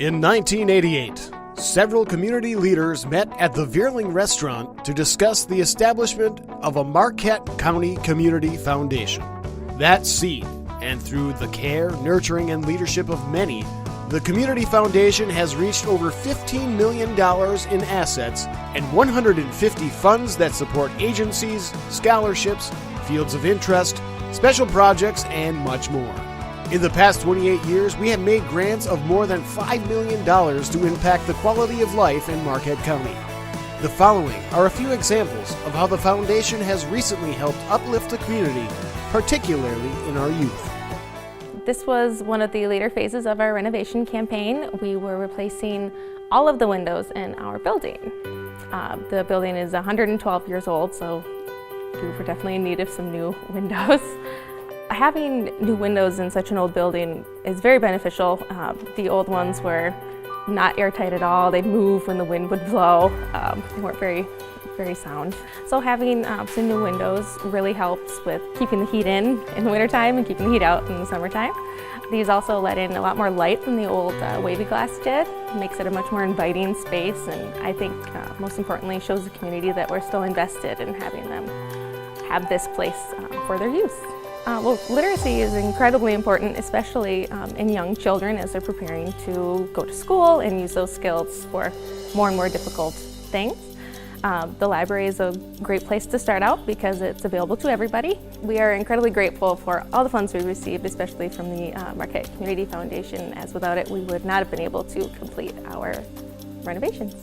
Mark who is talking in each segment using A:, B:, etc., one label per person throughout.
A: In 1988, several community leaders met at the Veerling restaurant to discuss the establishment of a Marquette County Community Foundation. That seed, and through the care, nurturing, and leadership of many, the Community Foundation has reached over $15 million in assets and 150 funds that support agencies, scholarships, fields of interest, special projects, and much more. In the past 28 years, we have made grants of more than $5 million to impact the quality of life in Marquette County. The following are a few examples of how the foundation has recently helped uplift the community, particularly in our youth.
B: This was one of the later phases of our renovation campaign. We were replacing all of the windows in our building. The building is 112 years old, so we were definitely in need of some new windows. Having new windows in such an old building is very beneficial. The old ones were not airtight at all. They'd move when the wind would blow. They weren't very sound. So having some new windows really helps with keeping the heat in the wintertime and keeping the heat out in the summertime. These also let in a lot more light than the old wavy glass did. It makes it a much more inviting space, and I think most importantly shows the community that we're still invested in having them have this place for their use. Well, literacy is incredibly important, especially in young children as they're preparing to go to school and use those skills for more and more difficult things. The library is a great place to start out because it's available to everybody. We are incredibly grateful for all the funds we received, especially from the Marquette Community Foundation, as without it we would not have been able to complete our renovations.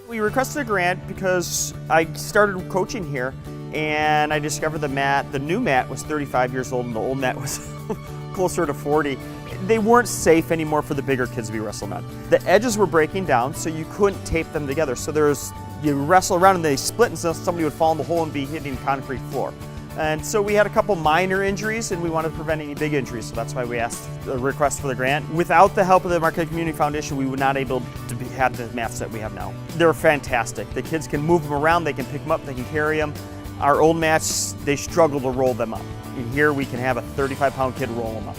C: We requested a grant because I started coaching here and I discovered the new mat was 35 years old and the old mat was closer to 40. They weren't safe anymore for the bigger kids to be wrestling on. The edges were breaking down, so you couldn't tape them together. So you wrestle around and they split, and so somebody would fall in the hole and be hitting concrete floor. And so we had a couple minor injuries and we wanted to prevent any big injuries, so that's why we asked the request for the grant. Without the help of the Marquette Community Foundation, we would not able to have the mats that we have now. They're fantastic. The kids can move them around, they can pick them up, they can carry them. Our old mats, they struggle to roll them up. And here we can have a 35-pound kid roll them up.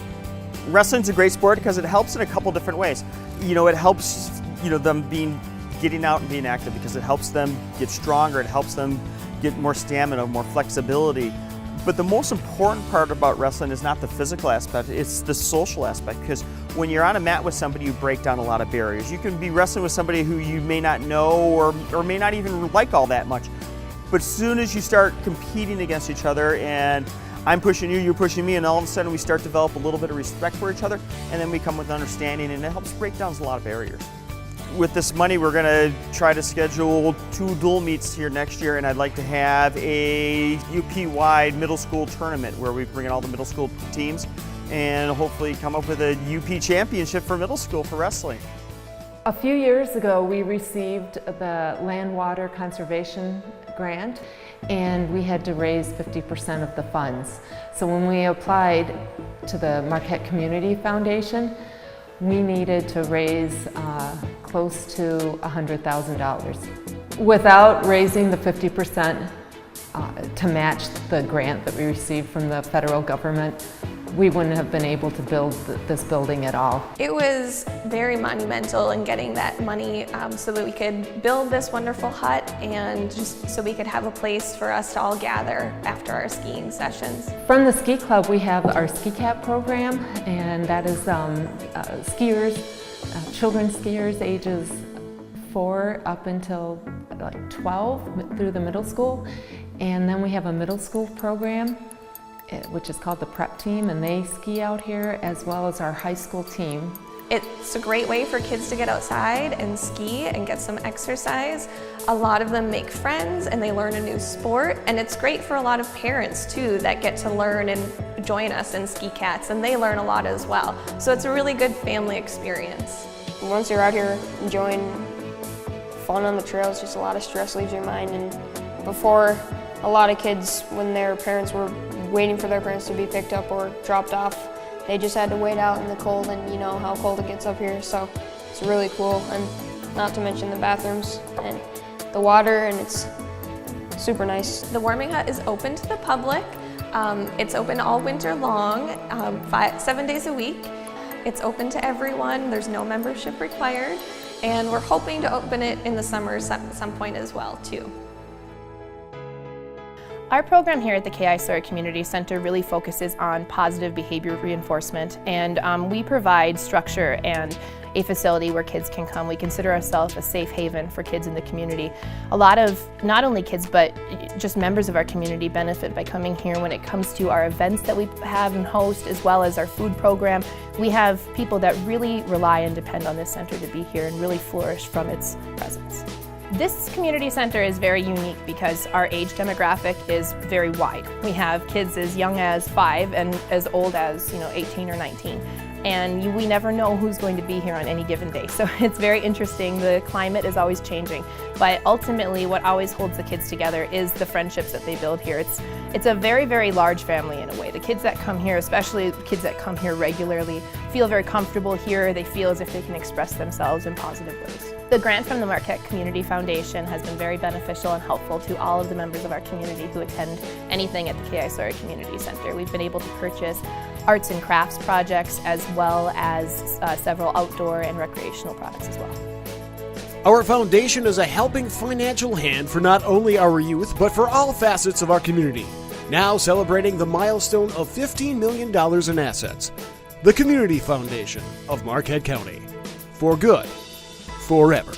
C: Wrestling's a great sport because it helps in a couple different ways. It helps them getting out and being active because it helps them get stronger, it helps them get more stamina, more flexibility. But the most important part about wrestling is not the physical aspect, it's the social aspect, because when you're on a mat with somebody, you break down a lot of barriers. You can be wrestling with somebody who you may not know or may not even like all that much. But as soon as you start competing against each other and I'm pushing you, you're pushing me, and all of a sudden we start to develop a little bit of respect for each other, and then we come with understanding, and it helps break down a lot of barriers. With this money, we're going to try to schedule 2 dual meets here next year, and I'd like to have a UP-wide middle school tournament where we bring in all the middle school teams and hopefully come up with a UP championship for middle school for wrestling.
D: A few years ago, we received the Land Water Conservation Grant, and we had to raise 50% of the funds. So when we applied to the Marquette Community Foundation, we needed to raise close to $100,000. Without raising the 50% to match the grant that we received from the federal government, we wouldn't have been able to build this building at all.
E: It was very monumental in getting that money so that we could build this wonderful hut and just so we could have a place for us to all gather after our skiing sessions.
D: From the ski club, we have our ski cap program, and that is skiers, children skiers ages 4 up until like 12 through the middle school. And then we have a middle school program which is called the prep team, and they ski out here, as well as our high school team.
E: It's a great way for kids to get outside and ski and get some exercise. A lot of them make friends and they learn a new sport, and it's great for a lot of parents too that get to learn and join us in Ski Cats, and they learn a lot as well. So it's a really good family experience.
F: Once you're out here enjoying fun on the trails, just a lot of stress leaves your mind. And before, a lot of kids, when their parents were waiting for their parents to be picked up or dropped off, they just had to wait out in the cold, and you know how cold it gets up here, so it's really cool. And not to mention the bathrooms and the water, and it's super nice.
E: The warming hut is open to the public. It's open all winter long, 7 days a week. It's open to everyone. There's no membership required. And we're hoping to open it in the summer at some point as well, too.
G: Our program here at the K.I. Sawyer Community Center really focuses on positive behavior reinforcement, and we provide structure and a facility where kids can come. We consider ourselves a safe haven for kids in the community. A lot of not only kids but just members of our community benefit by coming here when it comes to our events that we have and host, as well as our food program. We have people that really rely and depend on this center to be here and really flourish from its presence. This community center is very unique because our age demographic is very wide. We have kids as young as 5 and as old as 18 or 19. And we never know who's going to be here on any given day. So it's very interesting. The climate is always changing. But ultimately what always holds the kids together is the friendships that they build here. It's a very, very large family in a way. The kids that come here, especially kids that come here regularly, feel very comfortable here. They feel as if they can express themselves in positive ways. The grant from the Marquette Community Foundation has been very beneficial and helpful to all of the members of our community who attend anything at the K.I. Sawyer Community Center. We've been able to purchase arts and crafts projects as well as several outdoor and recreational products as well.
A: Our foundation is a helping financial hand for not only our youth, but for all facets of our community. Now celebrating the milestone of $15 million in assets. The Community Foundation of Marquette County. For good. Forever.